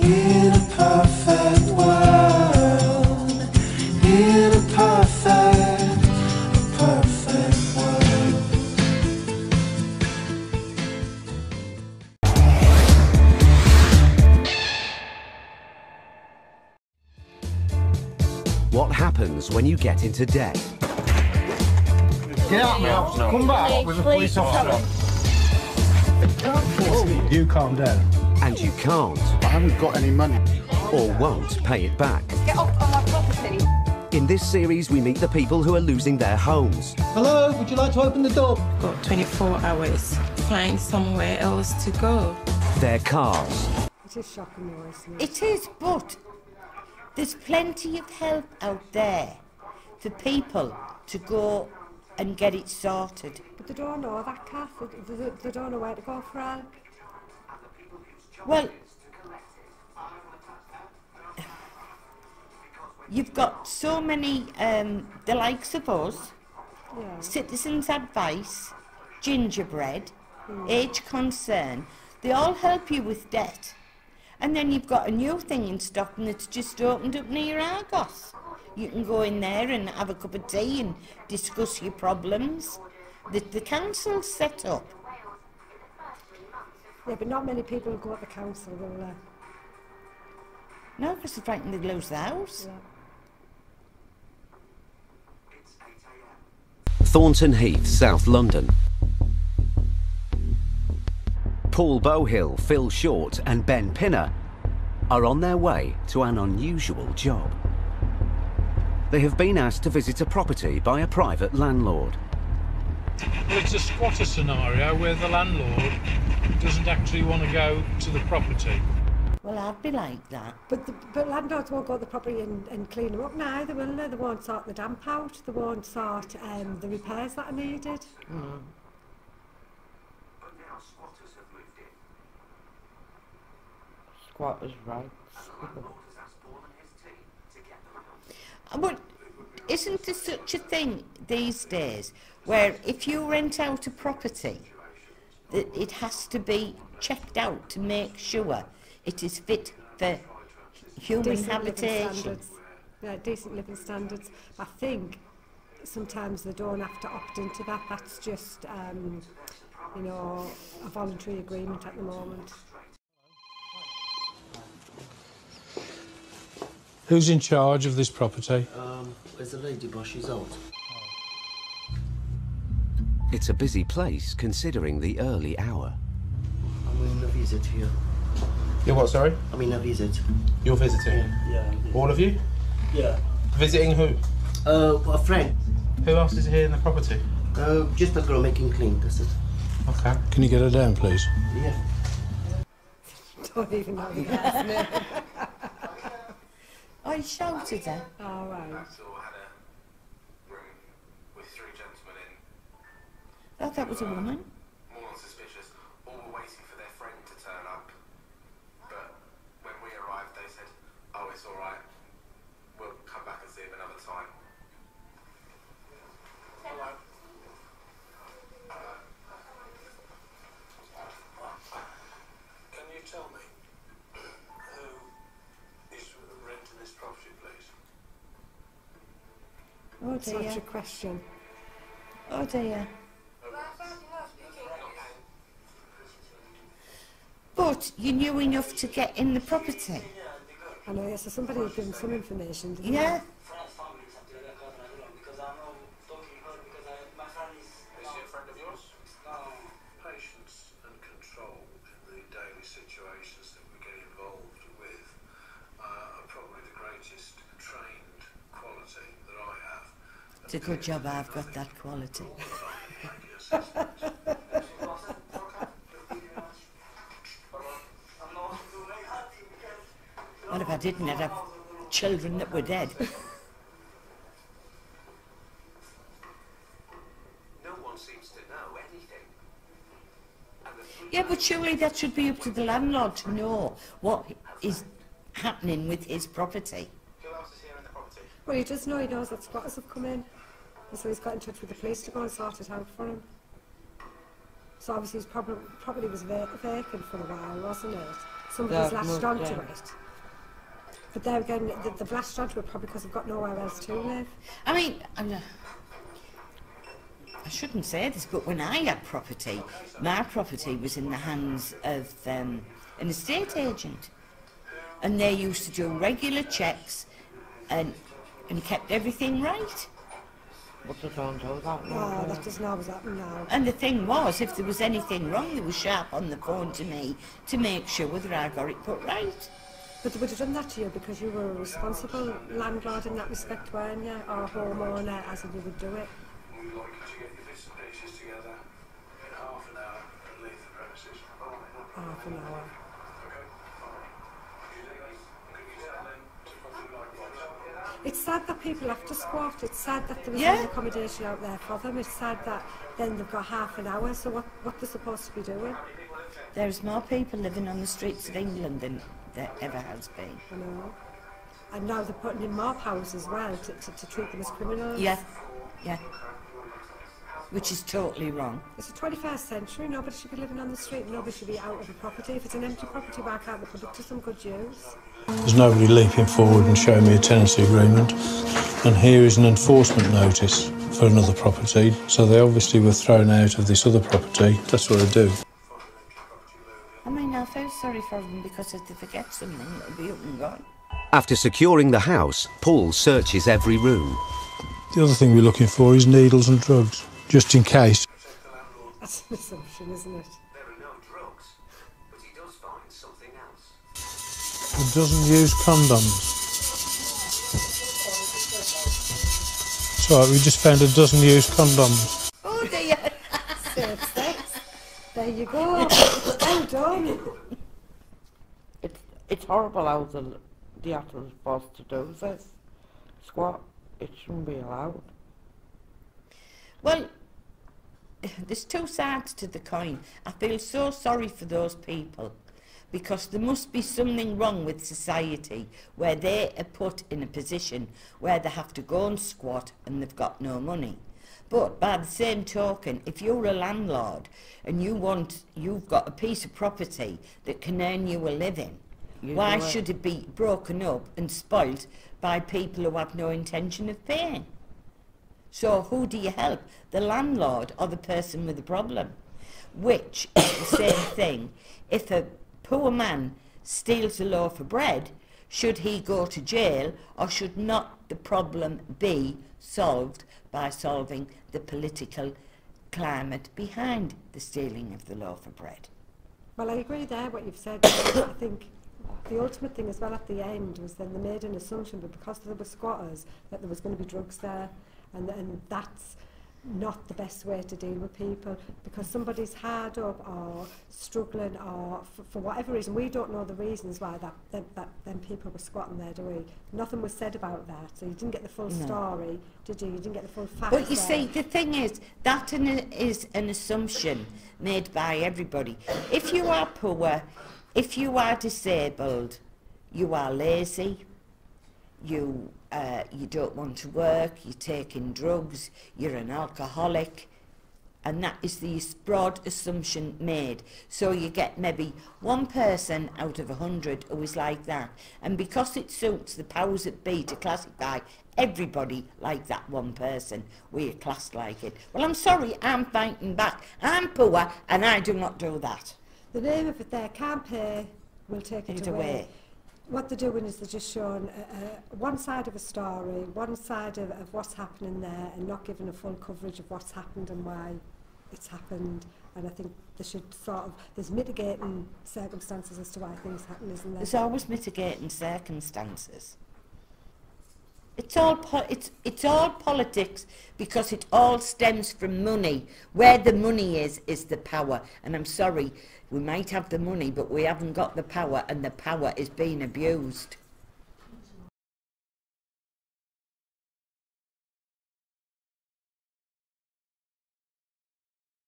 In a perfect world, in a perfect world. What happens when you get into debt? Get out of my house. Come back with a police officer. You calm down. And you can't. I haven't got any money. Or won't pay it back. Get off on my property. In this series, we meet the people who are losing their homes. Hello, would you like to open the door? Got 24 hours. Find somewhere else to go. Their cars. It is shocking, though, isn't it? It is, but there's plenty of help out there for people to go and get it sorted. But they don't know that, Kath. They don't know where to go for help. Well, you've got so many, the likes of us, Citizens Advice, Gingerbread, Age Concern, they all help you with debt. And then you've got a new thing in Stockton that's just opened up near Argos. You can go in there and have a cup of tea and discuss your problems. The council's set up. Yeah, but not many people who go at the council, will they? No, because they're frightened they'd lose the house. Yeah. Thornton Heath, South London. Paul Bowhill, Phil Short and Ben Pinner are on their way to an unusual job. They have been asked to visit a property by a private landlord. Well, it's a squatter scenario where the landlord doesn't actually want to go to the property. Well, I'd be like that. But landlords won't go to the property and clean them up neither, will they? They won't sort the damp out, they won't sort the repairs that are needed. Mm. Squatters' rights. But isn't there such a thing these days where if you rent out a property, that it has to be checked out to make sure it is fit for human habitation? Yeah, decent living standards. I think sometimes they don't have to opt into that. That's just, you know, a voluntary agreement at the moment. Who's in charge of this property? There's a lady, but she's old. It's a busy place considering the early hour. I'm in a visit here. You're what, sorry? I'm in a visit. You're visiting? Yeah. All of you? Yeah. Visiting who? A friend. Who else is here in the property? Just a girl making clean, that's it. Okay. Can you get her down, please? Yeah. Don't even know the guy's name. Oh, you shouted her? Oh, right. Oh, that was a woman. More unsuspicious. All were waiting for their friend to turn up. But when we arrived, they said, oh, it's all right. We'll come back and see him another time. Hello. Can you tell me who is renting this property, please? Oh, dear. Such a question. Oh, dear. But you knew enough to get in the property. I know, yes, so somebody had given some information, didn't Yeah. Is she a friend of yours? Patience and control in the daily situations that we get involved with are probably the greatest trained quality that I have. It's a good job I've got that quality. What if I didn't? I'd have children that were dead. No one seems to know anything. Yeah, but surely that should be up to the landlord to know what is happening with his property. Who else is here in the property? Well, he does know, he knows that squatters have come in. And so he's got in touch with the police to go and sort it out for him. So obviously his property was vacant for a while, wasn't it? somebody's latched onto it. But there again, they've latched onto it probably because they've got nowhere else to live. I mean, I shouldn't say this, but when I had property, my property was in the hands of an estate agent. And they used to do regular checks and kept everything right. But they don't do that now. Oh, that doesn't always happen now. And the thing was, if there was anything wrong, they were sharp on the phone to me to make sure that I got it put right. But they would have done that to you because you were a responsible landlord in that respect, weren't you? Or homeowner, as you would do it. We'd like you to get your bits and pieces together in half an hour and leave the premises. Half an hour. It's sad that people have to squat. It's sad that there isn't accommodation out there for them. It's sad that then they've got half an hour. So what they're supposed to be doing? There's more people living on the streets of England than there ever has been. I know. And now they're putting in mob houses as well to treat them as criminals. Yeah, yeah. Which is totally wrong. It's the 21st century. Nobody should be living on the street. Nobody should be out of a property. If it's an empty property, why can't they put it to some good use? There's nobody leaping forward and showing me a tenancy agreement, and here is an enforcement notice for another property, so they obviously were thrown out of this other property. That's what I do. I mean, I feel sorry for them because if they forget something, it'll be up and gone. After securing the house, Paul searches every room. The other thing we're looking for is needles and drugs, just in case. That's an assumption, isn't it? There are no drugs, but he does find something else. A dozen used condoms. It's all right, we just found a dozen used condoms. Oh dear! Safe sex. There you go. Well done. It's horrible how the actors are supposed to do this. Squat. It shouldn't be allowed. Well, there's two sides to the coin. I feel so sorry for those people because there must be something wrong with society where they are put in a position where they have to go and squat and they've got no money. But by the same token, if you're a landlord and you've got a piece of property that can earn you a living, why should it be broken up and spoilt by people who have no intention of paying? So who do you help? The landlord or the person with the problem? Which is the same thing. If a poor man steals a loaf of bread, should he go to jail, or should not the problem be solved by solving the political climate behind the stealing of the loaf of bread? Well, I agree there what you've said. I think the ultimate thing as well at the end was then they made an assumption, but because there were squatters, that there was going to be drugs there, and that's not the best way to deal with people, because somebody's hard up or struggling or for whatever reason. We don't know the reasons why them people were squatting there, do we? Nothing was said about that, so you didn't get the full story, did you? You didn't get the full facts. But you see, the thing is, that is an assumption made by everybody. If you are poor, if you are disabled, you are lazy, you don't want to work, you're taking drugs, you're an alcoholic, and that is the broad assumption made. So you get maybe one person out of 100 who is like that, and because it suits the powers that be to classify everybody like that one person, we are classed like it. Well, I'm sorry, I'm fighting back. I'm poor and I do not do that. The name of it there, can't pay, we'll take it away. What they're doing is they're just showing one side of a story, one side of what's happening there, and not giving a full coverage of what's happened and why it's happened. And I think they should there's mitigating circumstances as to why things happen, isn't there? There's always mitigating circumstances. It's all politics, because it all stems from money. Where the money is the power. And I'm sorry, we might have the money, but we haven't got the power, and the power is being abused.